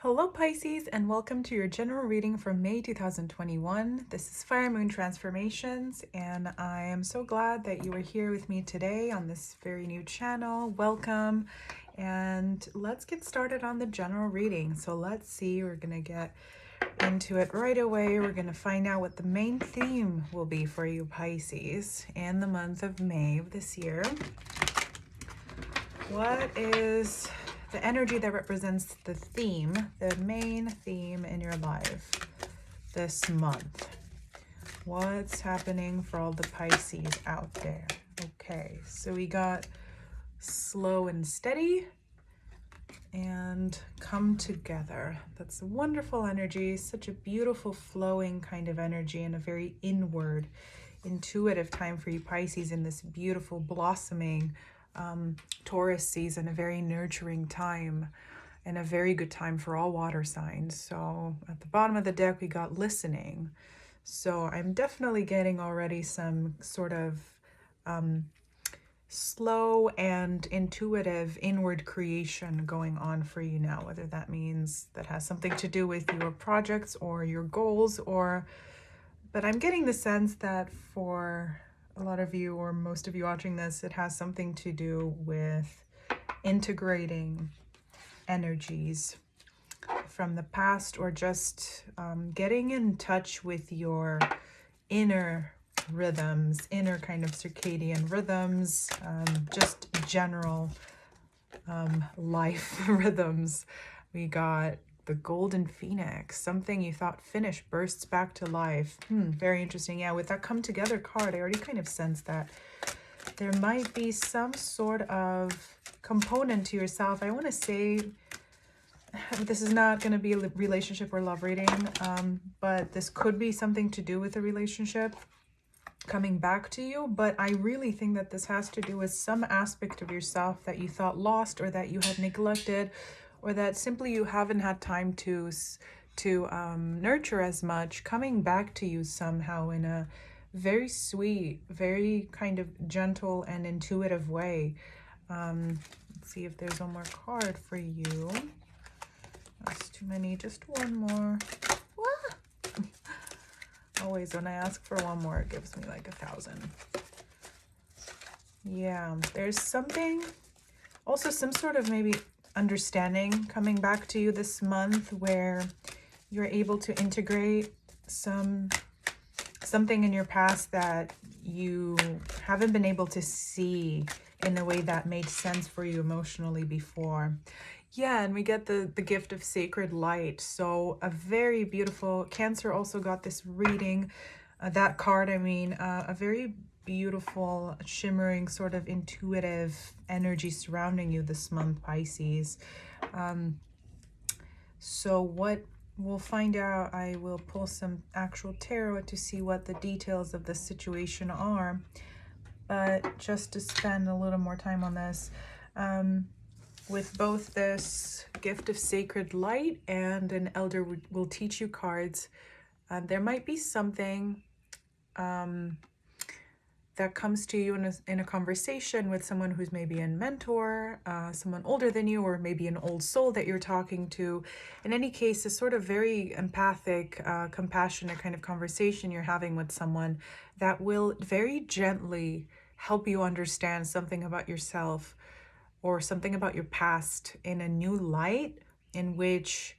Hello Pisces, and welcome to your general reading for May 2021. This is Fire Moon Transformations, and I am so glad that you are here with me today on this very new channel. Welcome, and let's get started on the general reading. So let's see, we're going to get into it right away. We're going to find out what the main theme will be for you Pisces in the month of May of this year. What is the energy that represents the theme, the main theme in your life this month? What's happening for all the Pisces out there? Okay, so we got slow and steady and come together. That's a wonderful energy, such a beautiful flowing kind of energy, and a very inward, intuitive time for you Pisces in this beautiful blossoming Taurus season, a very nurturing time and a very good time for all water signs. So at the bottom of the deck, we got listening. So I'm definitely getting already some sort of slow and intuitive inward creation going on for you now, whether that means that has something to do with your projects or your goals, but I'm getting the sense that for a lot of you, or most of you watching this, it has something to do with integrating energies from the past, or just getting in touch with your inner rhythms, inner kind of circadian rhythms, just general life rhythms. We got the golden phoenix, something you thought finished bursts back to life. Very interesting. Yeah, with that come together card, I already kind of sense that there might be some sort of component to yourself. I want to say this is not going to be a relationship or love reading, but this could be something to do with a relationship coming back to you. But I really think that this has to do with some aspect of yourself that you thought lost, or that you had neglected, or that simply you haven't had time to nurture as much, coming back to you somehow in a very sweet, very kind of gentle and intuitive way. Let's see if there's one more card for you. That's too many, just one more. Always when I ask for one more, it gives me like 1,000. Yeah, there's something, also some sort of maybe understanding coming back to you this month, where you're able to integrate something in your past that you haven't been able to see in a way that made sense for you emotionally before. Yeah, and we get the gift of sacred light. So a very beautiful, Cancer also got this reading, that card, I mean, a very beautiful, shimmering, sort of intuitive energy surrounding you this month, Pisces. So what we'll find out, I will pull some actual tarot to see what the details of the situation are. But just to spend a little more time on this, with both this gift of sacred light and an elder will teach you cards, there might be something that comes to you in a conversation with someone who's maybe a mentor, someone older than you, or maybe an old soul that you're talking to. In any case, a sort of very empathic, compassionate kind of conversation you're having with someone that will very gently help you understand something about yourself or something about your past in a new light, in which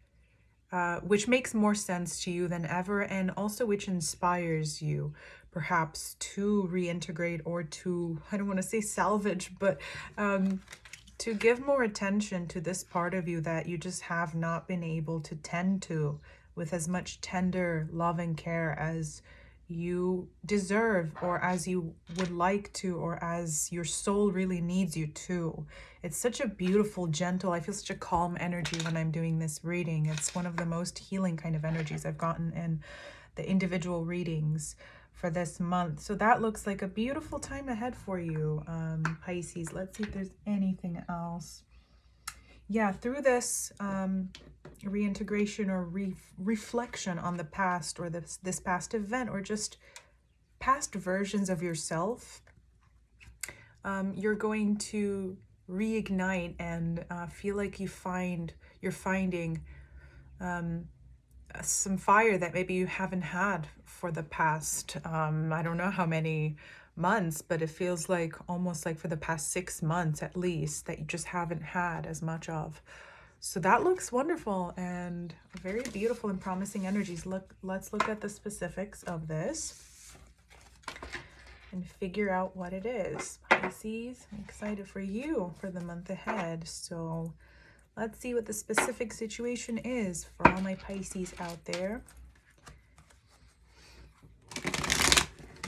makes more sense to you than ever, and also which inspires you perhaps to reintegrate, or to, I don't want to say salvage, but to give more attention to this part of you that you just have not been able to tend to with as much tender love and care as you deserve, or as you would like to, or as your soul really needs you to. It's such a beautiful, gentle, I feel such a calm energy when I'm doing this reading. It's one of the most healing kind of energies I've gotten in the individual readings for this month. So that looks like a beautiful time ahead for you, Pisces. Let's see if there's anything else. Yeah, through this reintegration or reflection on the past, or this past event, or just past versions of yourself, you're going to reignite and feel like you're finding some fire that maybe you haven't had for the past, I don't know how many months, but it feels like almost like for the past 6 months at least that you just haven't had as much of. So that looks wonderful and very beautiful and promising energies. Let's look at the specifics of this and figure out what it is. Pisces, I'm excited for you for the month ahead. So let's see what the specific situation is for all my Pisces out there.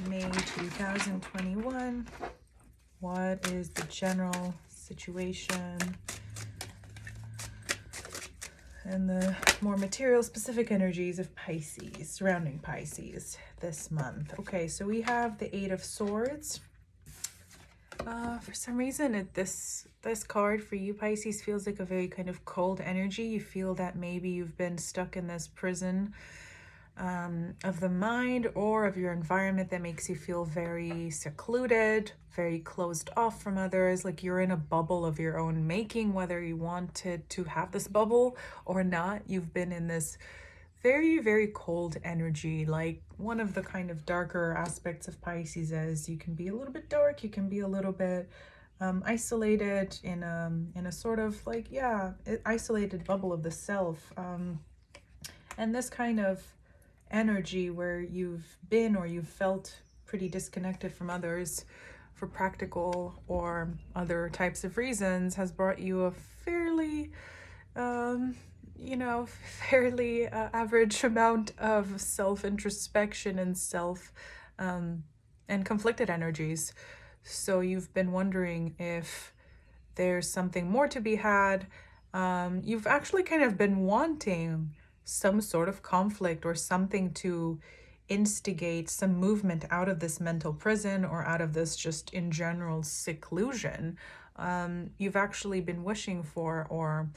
May 2021. What is the general situation and the more material specific energies of Pisces, surrounding Pisces this month? Okay, so we have the Eight of Swords. For some reason, this card for you, Pisces, feels like a very kind of cold energy. You feel that maybe you've been stuck in this prison of the mind or of your environment that makes you feel very secluded, very closed off from others, like you're in a bubble of your own making, whether you wanted to have this bubble or not. You've been in this very, very cold energy. Like one of the kind of darker aspects of Pisces is you can be a little bit dark, you can be a little bit isolated in a sort of like, yeah, isolated bubble of the self. And this kind of energy where you've been or you've felt pretty disconnected from others for practical or other types of reasons has brought you a fairly fairly average amount of self-introspection and and conflicted energies. So you've been wondering if there's something more to be had. You've actually kind of been wanting some sort of conflict or something to instigate some movement out of this mental prison or out of this just in general seclusion. You've actually been wishing for or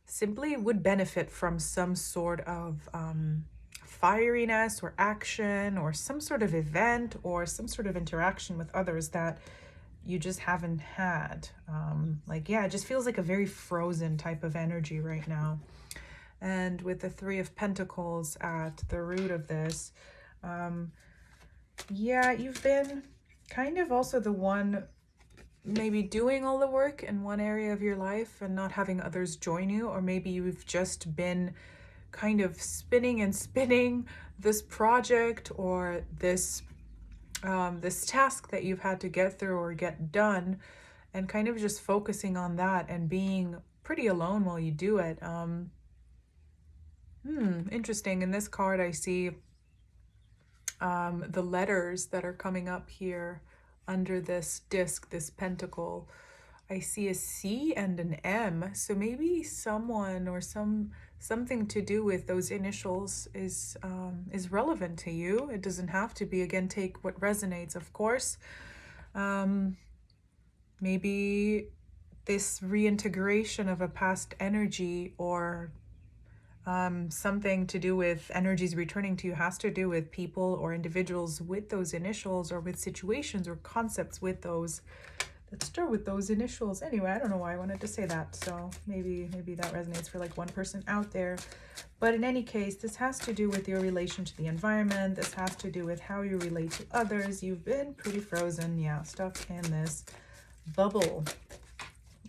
simply would benefit from some sort of fieriness or action or some sort of event or some sort of interaction with others that you just haven't had. It just feels like a very frozen type of energy right now. And with the Three of Pentacles at the root of this, you've been kind of also the one maybe doing all the work in one area of your life and not having others join you, or maybe you've just been kind of spinning this project or this task that you've had to get through or get done, and kind of just focusing on that and being pretty alone while you do it. Interesting. In this card, I see the letters that are coming up here under this disc, this pentacle. I see a C and an M. So maybe someone or something to do with those initials is relevant to you. It doesn't have to be. Again, take what resonates, of course. Maybe this reintegration of a past energy or something to do with energies returning to you has to do with people or individuals with those initials or with situations or concepts with those that start with those initials. Anyway, I don't know why I wanted to say that. So maybe that resonates for like one person out there. But in any case, this has to do with your relation to the environment. This has to do with how you relate to others. You've been pretty frozen, stuck in this bubble.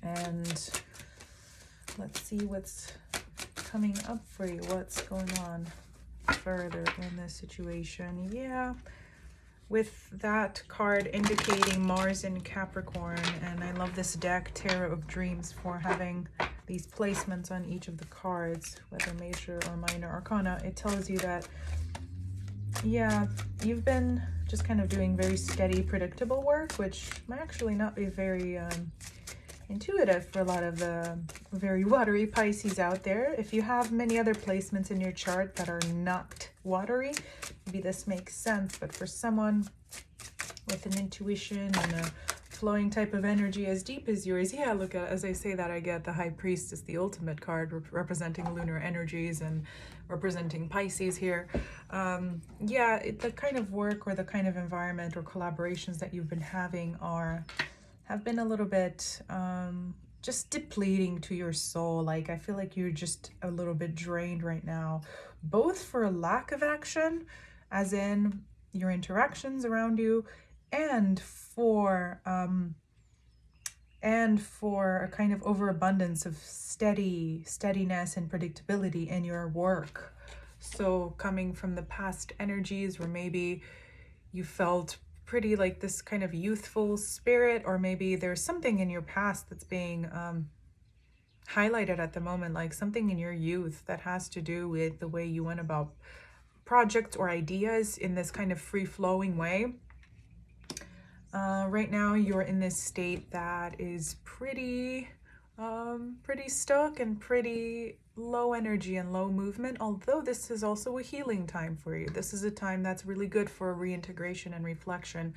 And let's see what's coming up for you. What's going on further in this situation? With that card indicating Mars in Capricorn, and I love this deck, Tarot of Dreams, for having these placements on each of the cards, whether major or minor arcana. It tells you that you've been just kind of doing very steady, predictable work, which might actually not be very intuitive for a lot of the very watery Pisces out there. If you have many other placements in your chart that are not watery, maybe this makes sense. But for someone with an intuition and a flowing type of energy as deep as yours, look at, as I say that, I get the High Priestess, the ultimate card representing lunar energies and representing Pisces here. The kind of work or the kind of environment or collaborations that you've been having have been a little bit just depleting to your soul. Like, I feel like you're just a little bit drained right now, both for a lack of action, as in your interactions around you, and for a kind of overabundance of steadiness and predictability in your work. So coming from the past energies where maybe you felt pretty like this kind of youthful spirit, or maybe there's something in your past that's being highlighted at the moment, like something in your youth that has to do with the way you went about projects or ideas in this kind of free-flowing way. Right now you're in this state that is pretty stuck and pretty low energy and low movement, although this is also a healing time for you. This is a time that's really good for reintegration and reflection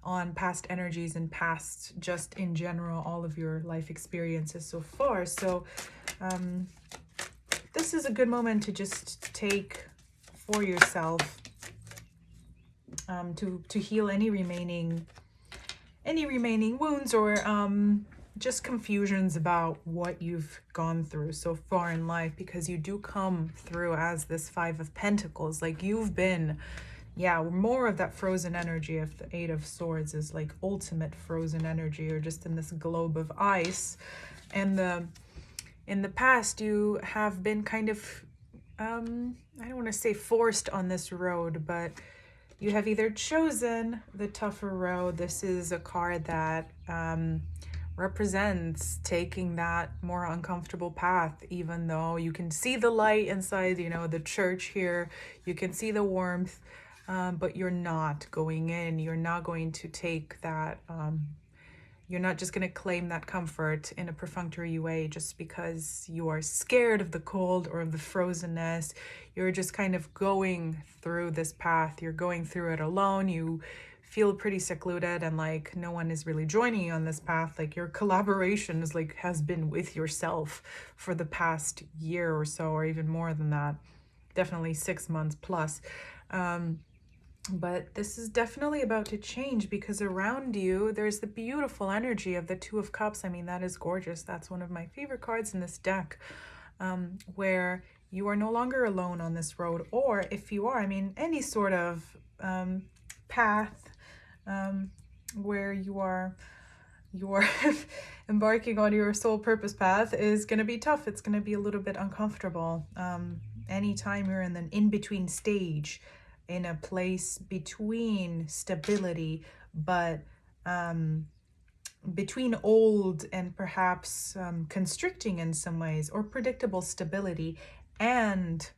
on past energies and past, just in general, all of your life experiences so far. So this is a good moment to just take for yourself, to heal any remaining wounds, or just confusions about what you've gone through so far in life, because you do come through as this Five of Pentacles. Like, you've been, yeah, more of that frozen energy of the Eight of Swords is like ultimate frozen energy, or just in this globe of ice. And in the past you have been kind of I don't want to say forced on this road, but you have either chosen the tougher road. This is a card that represents taking that more uncomfortable path, even though you can see the light inside, you know, the church here. You can see the warmth, but you're not going in. You're not going to take that. You're not just going to claim that comfort in a perfunctory way just because you are scared of the cold or of the frozenness. You're just kind of going through this path. You're going through it alone. You feel pretty secluded, and like no one is really joining you on this path. Like, your collaboration is like has been with yourself for the past year or so, or even more than that. Definitely 6 months plus. But this is definitely about to change, because around you there's the beautiful energy of the Two of Cups. I mean, that is gorgeous. That's one of my favorite cards in this deck, where you are no longer alone on this road. Or if you are, I mean, any sort of path where you're embarking on your soul purpose path is going to be tough. It's going to be a little bit uncomfortable. Anytime you're in an in-between stage, in a place between stability, but between old and perhaps constricting in some ways, or predictable stability, and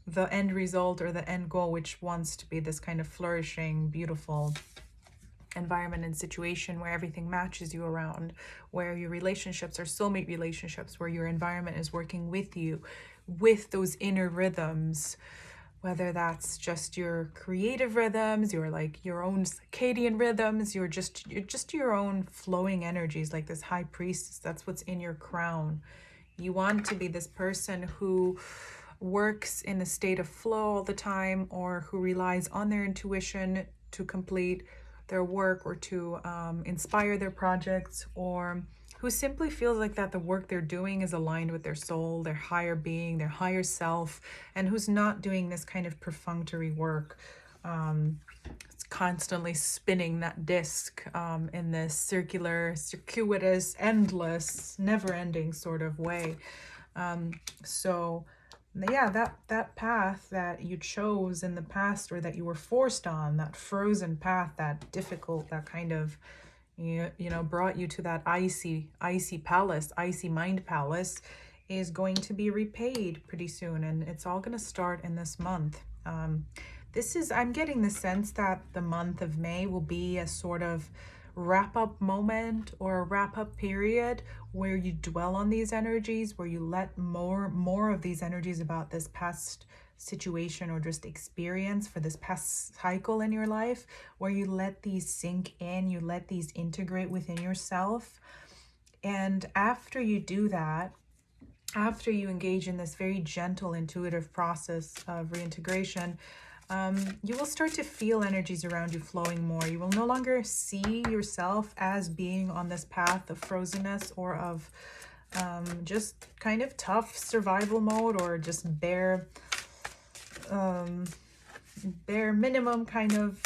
the end result or the end goal, which wants to be this kind of flourishing, beautiful environment and situation where everything matches you around, where your relationships are soulmate relationships, where your environment is working with you, with those inner rhythms, whether that's just your creative rhythms, your like your own circadian rhythms, you're just your own flowing energies, like this high priestess. That's what's in your crown. You want to be this person who works in a state of flow all the time, or who relies on their intuition to complete their work, or to inspire their projects, or who simply feels like that the work they're doing is aligned with their soul, their higher being, their higher self, and who's not doing this kind of perfunctory work. It's constantly spinning that disc in this circuitous, endless, never-ending sort of way. So yeah, that path that you chose in the past, or that you were forced on, that frozen path, that difficult, that kind of, you know, brought you to that icy palace, icy mind palace, is going to be repaid pretty soon, and it's all going to start in this month. I'm getting the sense that the month of May will be a sort of wrap-up moment, or a wrap-up period, where you dwell on these energies, where you let more of these energies about this past situation, or just experience for this past cycle in your life, where you let these sink in, you let these integrate within yourself. And after you do that, after you engage in this very gentle, intuitive process of reintegration, You will start to feel energies around you flowing more. You will no longer see yourself as being on this path of frozenness or of just kind of tough survival mode, or just bare minimum kind of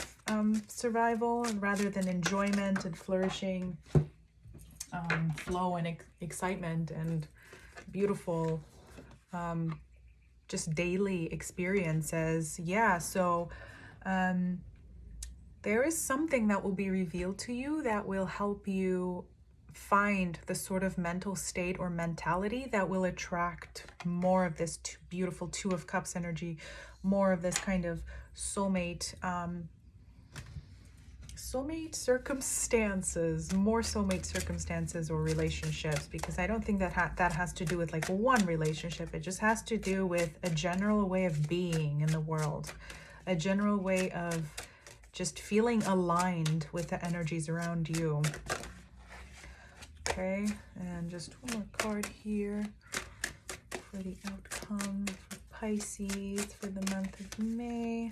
survival, rather than enjoyment and flourishing, flow and excitement and beautiful just daily experiences. Yeah, so there is something that will be revealed to you that will help you find the sort of mental state or mentality that will attract more of this beautiful Two of Cups energy, more of this kind of soulmate circumstances, more soulmate circumstances or relationships, because I don't think that that has to do with like one relationship. It just has to do with a general way of being in the world, a general way of just feeling aligned with the energies around you. Okay, and just one more card here for the outcome for Pisces for the month of May.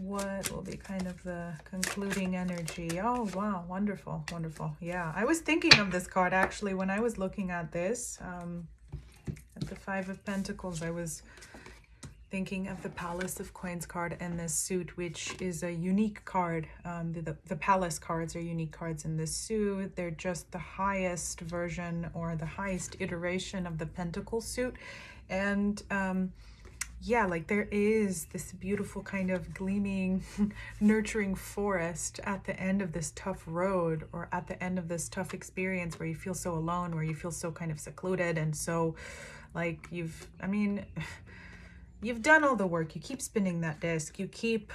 What will be kind of the concluding energy? Oh, wow. Wonderful. Wonderful. Yeah. I was thinking of this card actually when I was looking at this. At the Five of Pentacles, I was thinking of the Palace of Coins card and this suit, which is a unique card. The Palace cards are unique cards in this suit. They're just the highest version or the highest iteration of the Pentacle suit. And yeah, like there is this beautiful kind of gleaming, nurturing forest at the end of this tough road, or at the end of this tough experience where you feel so alone, where you feel so kind of secluded, and so like you've done all the work. You keep spinning that disc. You keep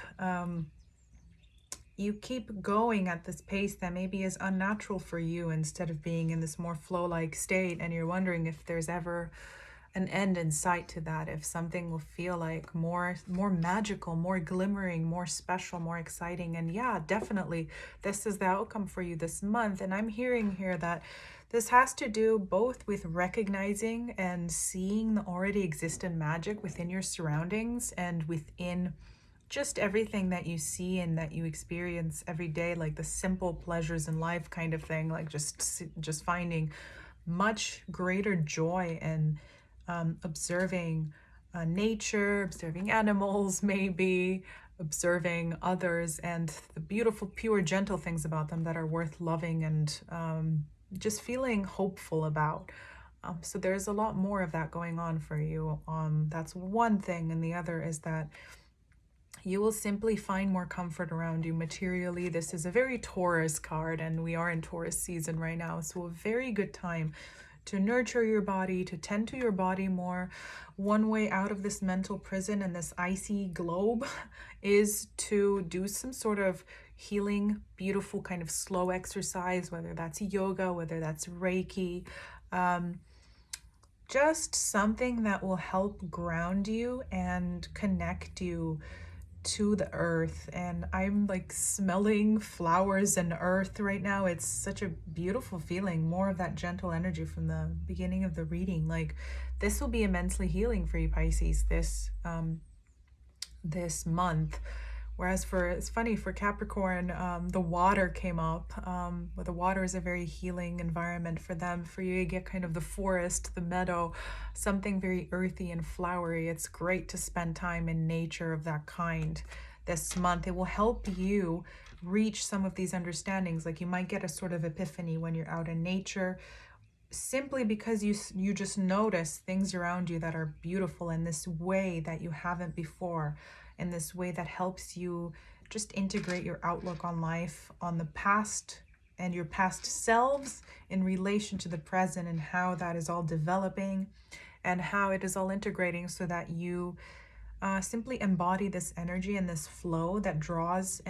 going at this pace that maybe is unnatural for you, instead of being in this more flow-like state, and you're wondering if there's ever an end in sight to that, if something will feel like more magical, more glimmering, more special, more exciting. And yeah, definitely this is the outcome for you this month. And I'm hearing here that this has to do both with recognizing and seeing the already existent magic within your surroundings and within just everything that you see and that you experience every day, like the simple pleasures in life kind of thing, like just finding much greater joy and observing nature, observing animals, maybe observing others, and the beautiful, pure, gentle things about them that are worth loving and just feeling hopeful about. So there's a lot more of that going on for you. That's one thing. And the other is that you will simply find more comfort around you materially. This is a very Taurus card, and we are in Taurus season right now. So a very good time to nurture your body, to tend to your body more. One way out of this mental prison and this icy globe is to do some sort of healing, beautiful kind of slow exercise, whether that's yoga, whether that's Reiki, just something that will help ground you and connect you to the earth. And I'm like smelling flowers and earth right now. It's such a beautiful feeling, more of that gentle energy from the beginning of the reading. Like this will be immensely healing for you, Pisces, this month. Whereas it's funny, for Capricorn, the water came up. But the water is a very healing environment for them. For you, you get kind of the forest, the meadow, something very earthy and flowery. It's great to spend time in nature of that kind this month. It will help you reach some of these understandings. Like you might get a sort of epiphany when you're out in nature, simply because you just notice things around you that are beautiful in this way that you haven't before, in this way that helps you just integrate your outlook on life, on the past and your past selves in relation to the present, and how that is all developing and how it is all integrating, so that you simply embody this energy and this flow that draws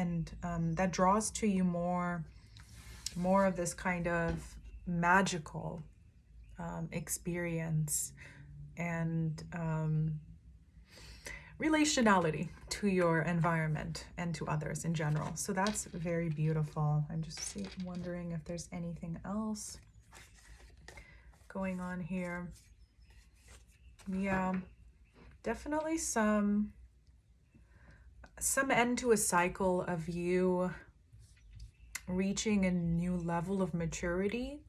to you more of this kind of magical experience and relationality to your environment and to others in general. So that's very beautiful. I'm just wondering if there's anything else going on here. Yeah, definitely some some end to a cycle of you reaching a new level of maturity,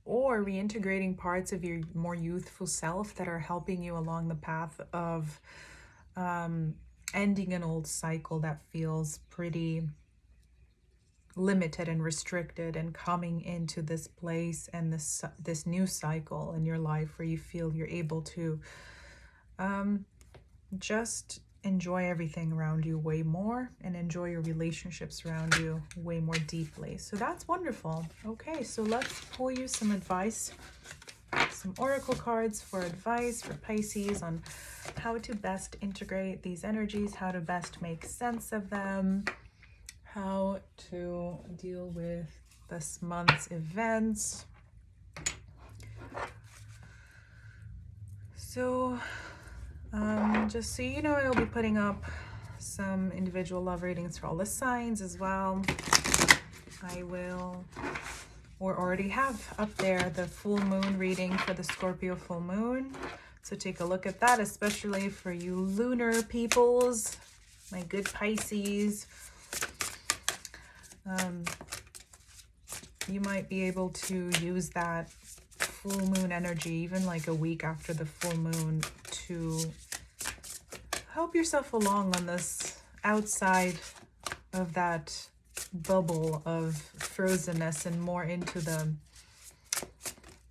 or reintegrating parts of your more youthful self that are helping you along the path of ending an old cycle that feels pretty limited and restricted, and coming into this place and this new cycle in your life where you feel you're able to just enjoy everything around you way more, and enjoy your relationships around you way more deeply. So that's wonderful. Okay, so let's pull you some advice, some oracle cards for advice for Pisces on how to best integrate these energies, how to best make sense of them, how to deal with this month's events. So just so you know, I'll be putting up some individual love readings for all the signs as well. I will, or already have up there, the full moon reading for the Scorpio full moon. So take a look at that, especially for you lunar peoples, my good Pisces. You might be able to use that full moon energy, even like a week after the full moon, to help yourself along on this outside of that bubble of frozenness and more into the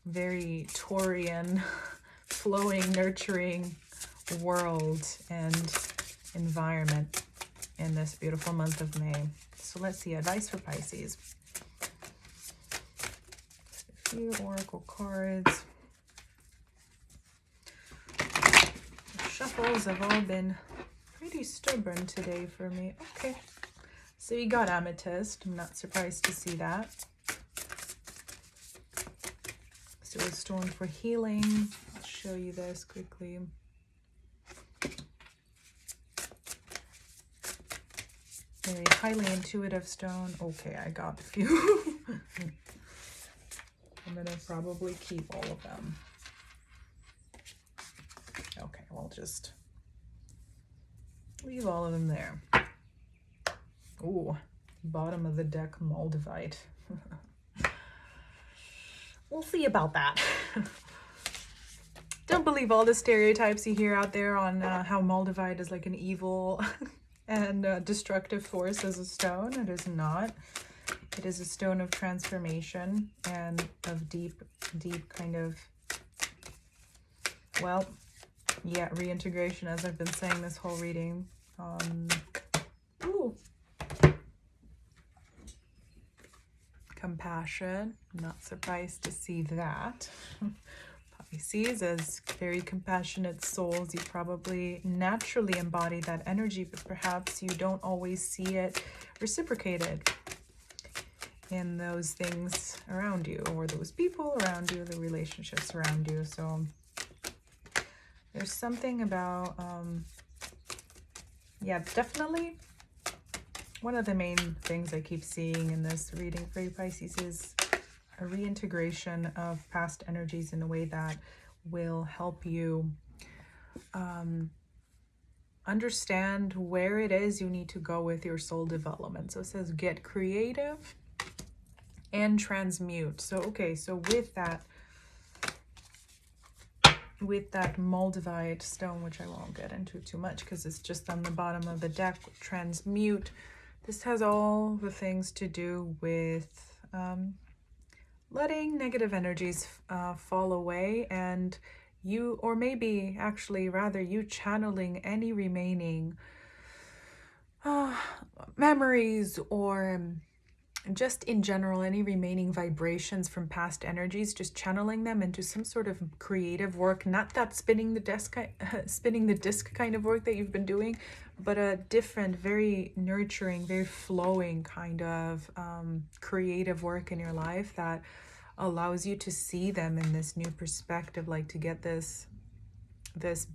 very Taurian, flowing, nurturing world and environment in this beautiful month of May. So let's see, advice for Pisces. A few oracle cards. The shuffles have all been pretty stubborn today for me. Okay, so you got amethyst. I'm not surprised to see that. So a stone for healing. I'll show you this quickly. Very highly intuitive stone. Okay, I got a few. I'm gonna probably keep all of them. Okay, we'll just leave all of them there. Ooh, bottom of the deck, Moldavite. We'll see about that. Don't believe all the stereotypes you hear out there on how Moldavite is like an evil and destructive force as a stone. It is not. It is a stone of transformation and of deep kind of, well, yeah, reintegration, as I've been saying this whole reading. Ooh. Compassion. Not surprised to see that. Pisces, as very compassionate souls, you probably naturally embody that energy, but perhaps you don't always see it reciprocated in those things around you, or those people around you, the relationships around you. So there's something about, yeah, definitely one of the main things I keep seeing in this reading for you, Pisces, is a reintegration of past energies in a way that will help you understand where it is you need to go with your soul development. So it says get creative and transmute. So okay, so with that Moldavite stone, which I won't get into too much because it's just on the bottom of the deck, transmute, this has all the things to do with letting negative energies fall away, and you, or maybe actually rather you, channeling any remaining memories, or just in general any remaining vibrations from past energies, just channeling them into some sort of creative work. Not that spinning the disc kind of work that you've been doing, but a different, very nurturing, very flowing kind of creative work in your life that allows you to see them in this new perspective, like to get this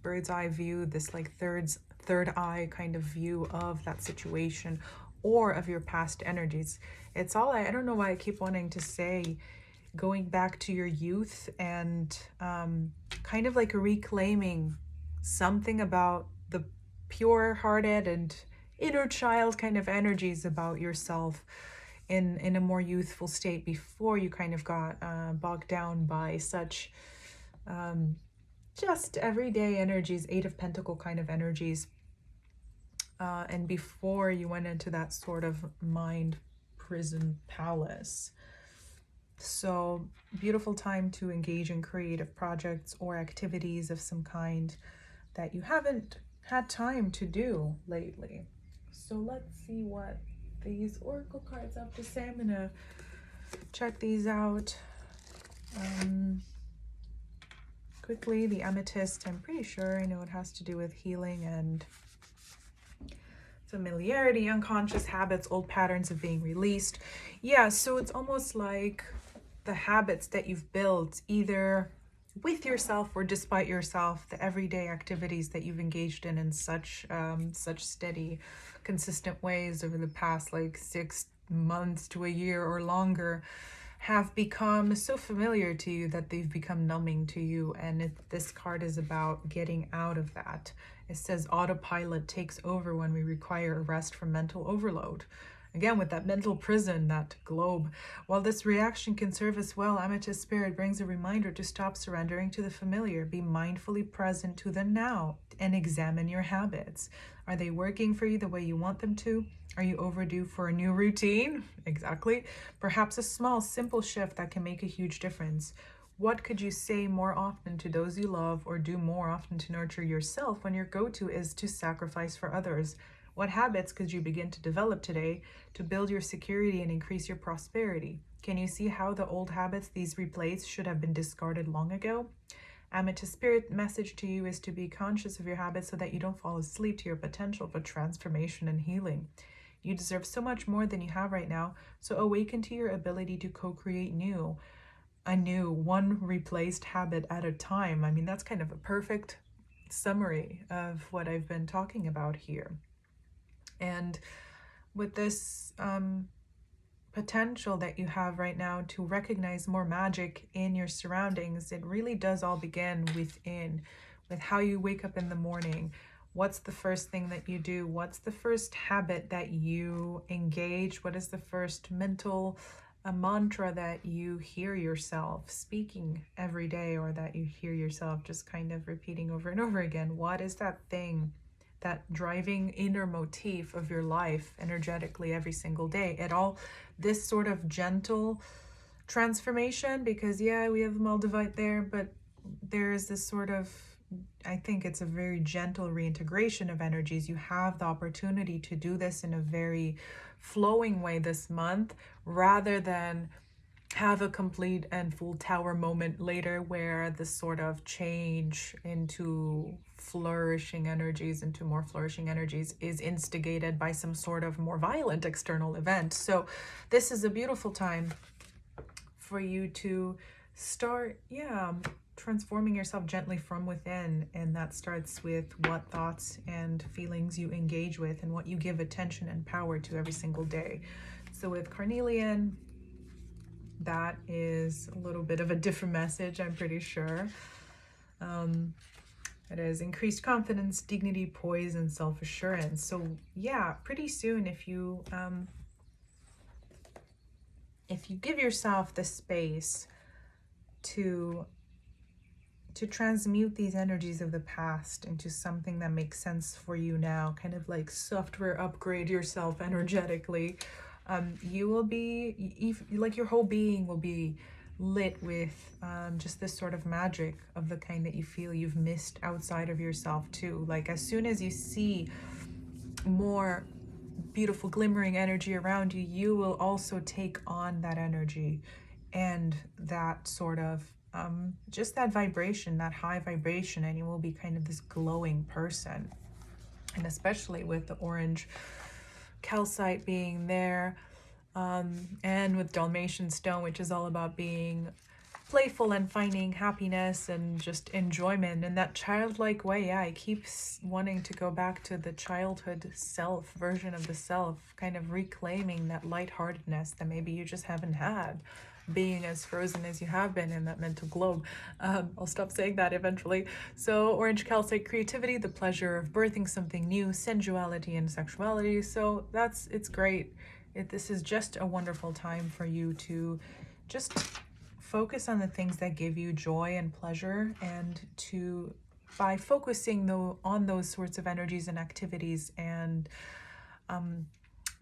bird's eye view, this like third eye kind of view of that situation or of your past energies. It's all, I don't know why I keep wanting to say going back to your youth and kind of like reclaiming something about the pure-hearted and inner child kind of energies about yourself in a more youthful state before you kind of got bogged down by such just everyday energies, Eight of Pentacle kind of energies. And before you went into that sort of mind prison palace. So beautiful time to engage in creative projects or activities of some kind that you haven't had time to do lately. So let's see what these oracle cards have to say. I'm gonna check these out quickly. The amethyst, I'm pretty sure I know it has to do with healing and familiarity, unconscious habits, old patterns of being released. Yeah, so it's almost like the habits that you've built either with yourself or despite yourself, the everyday activities that you've engaged in such steady, consistent ways over the past like 6 months to a year or longer have become so familiar to you that they've become numbing to you. And this card is about getting out of that. It says autopilot takes over when we require a rest from mental overload. Again, with that mental prison, that globe. While this reaction can serve us well, Amethyst Spirit brings a reminder to stop surrendering to the familiar. Be mindfully present to the now and examine your habits. Are they working for you the way you want them to? Are you overdue for a new routine? Exactly. Perhaps a small, simple shift that can make a huge difference. What could you say more often to those you love or do more often to nurture yourself when your go-to is to sacrifice for others? What habits could you begin to develop today to build your security and increase your prosperity? Can you see how the old habits these replace should have been discarded long ago? Amethyst Spirit message to you is to be conscious of your habits so that you don't fall asleep to your potential for transformation and healing. You deserve so much more than you have right now, so awaken to your ability to co-create a new one replaced habit at a time. I mean, that's kind of a perfect summary of what I've been talking about here. And with this potential that you have right now to recognize more magic in your surroundings, it really does all begin within, with how you wake up in the morning. What's the first thing that you do? What's the first habit that you engage? What is the first mental mantra that you hear yourself speaking every day, or that you hear yourself just kind of repeating over and over again? What is that thing, that driving inner motif of your life energetically every single day? At all, this sort of gentle transformation, because yeah, we have the Moldavite there, but there is this sort of, I think it's a very gentle reintegration of energies. You have the opportunity to do this in a very flowing way this month, rather than have a complete and full tower moment later where this sort of change into flourishing energies, into more flourishing energies, is instigated by some sort of more violent external event. So this is a beautiful time for you to start, transforming yourself gently from within. And that starts with what thoughts and feelings you engage with and what you give attention and power to every single day. So with Carnelian, that is a little bit of a different message, I'm pretty sure. It is increased confidence, dignity, poise, and self-assurance. So yeah, pretty soon, if you give yourself the space to transmute these energies of the past into something that makes sense for you now, kind of like software upgrade yourself energetically, you will be, like your whole being will be lit with just this sort of magic of the kind that you feel you've missed outside of yourself too. Like as soon as you see more beautiful glimmering energy around you, you will also take on that energy and that sort of just that vibration, that high vibration, and you will be kind of this glowing person. And especially with the orange calcite being there, and with Dalmatian stone, which is all about being playful and finding happiness and just enjoyment in that childlike way. Yeah, I keep wanting to go back to the childhood self, version of the self, kind of reclaiming that lightheartedness that maybe you just haven't had being as frozen as you have been in that mental globe. I'll stop saying that eventually. So orange calcite creativity, the pleasure of birthing something new, sensuality and sexuality. So it's great. This is just a wonderful time for you to just focus on the things that give you joy and pleasure, and to by focusing on those sorts of energies and activities, and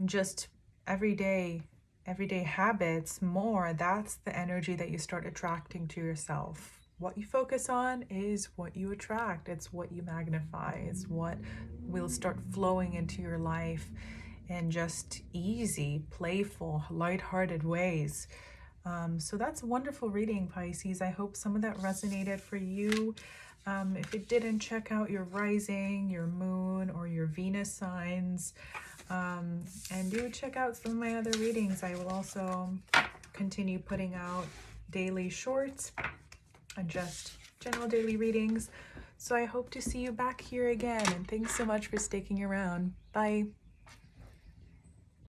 just everyday habits more, that's the energy that you start attracting to yourself. What you focus on is what you attract. It's what you magnify. It's what will start flowing into your life in just easy, playful, lighthearted ways. So that's a wonderful reading, Pisces. I hope some of that resonated for you. If it didn't, check out your rising, your moon, or your Venus signs. And do check out some of my other readings. I will also continue putting out daily shorts and just general daily readings. So I hope to see you back here again. And thanks so much for sticking around. Bye.